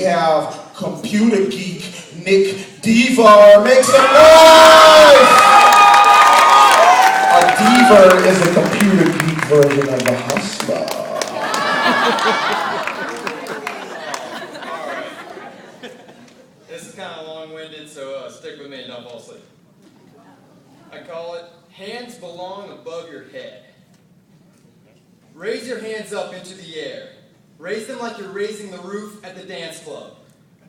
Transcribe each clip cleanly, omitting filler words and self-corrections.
have computer geek Nick Deaver. Make some noise! A Deaver is a computer geek version of a hustler. This is kind of long-winded, so stick with me and don't fall asleep. I call it, hands belong above your head. Raise your hands up into the air. Raise them like you're raising the roof at the dance club.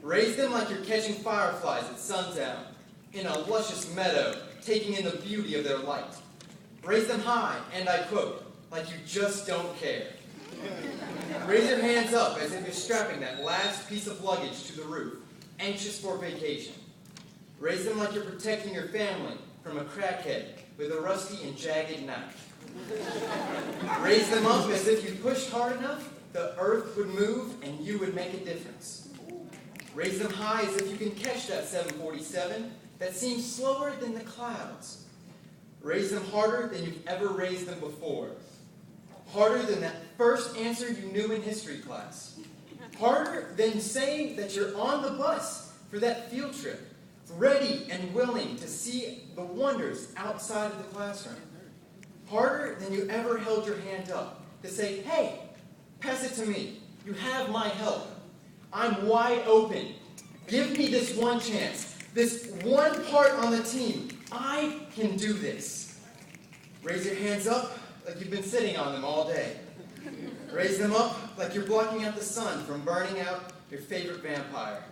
Raise them like you're catching fireflies at sundown in a luscious meadow, taking in the beauty of their light. Raise them high, and I quote, like you just don't care. Raise your hands up as if you're strapping that last piece of luggage to the roof, anxious for vacation. Raise them like you're protecting your family from a crackhead with a rusty and jagged knife. Raise them up as if you pushed hard enough, the earth would move and you would make a difference. Raise them high as if you can catch that 747 that seems slower than the clouds. Raise them harder than you've ever raised them before. Harder than that first answer you knew in history class. Harder than saying that you're on the bus for that field trip, ready and willing to see the wonders outside of the classroom. Harder than you ever held your hand up to say, hey, pass it to me. You have my help. I'm wide open. Give me this one chance, this one part on the team. I can do this. Raise your hands up like you've been sitting on them all day. Raise them up like you're blocking out the sun from burning out your favorite vampire.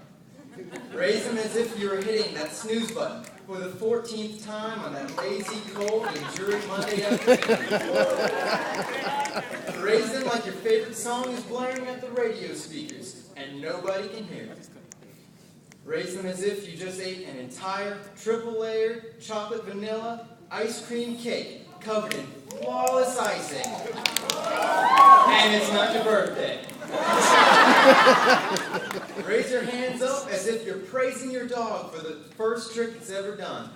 Raise them as if you were hitting that snooze button for the 14th time on that lazy, cold, and dreary Monday afternoon. Raise them like your favorite song is blaring at the radio speakers and nobody can hear it. Raise them as if you just ate an entire triple-layered chocolate vanilla ice cream cake covered in flawless icing. And it's not your birthday. Raise your hands up as if you're praising your dog for the first trick it's ever done.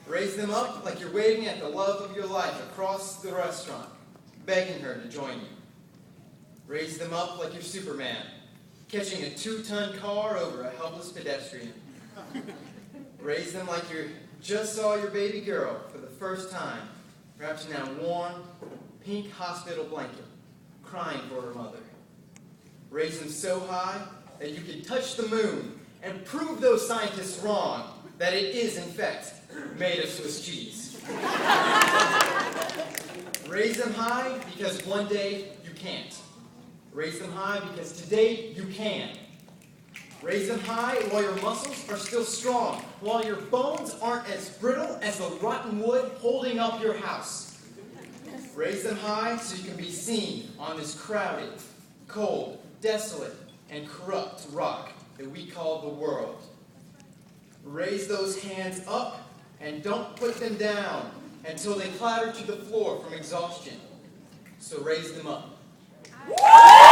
Raise them up like you're waving at the love of your life across the restaurant, begging her to join you. Raise them up like you're Superman, catching a 2-ton car over a helpless pedestrian. Raise them like you just saw your baby girl for the first time, wrapped in that warm, pink hospital blanket, crying for her mother. Raise them so high that you can touch the moon and prove those scientists wrong that it is, in fact, made of Swiss cheese. Raise them high because one day you can't. Raise them high because today you can. Raise them high while your muscles are still strong, while your bones aren't as brittle as the rotten wood holding up your house. Raise them high so you can be seen on this crowded, cold, desolate, and corrupt rock that we call the world. Raise those hands up and don't put them down until they clatter to the floor from exhaustion. So raise them up. Wow.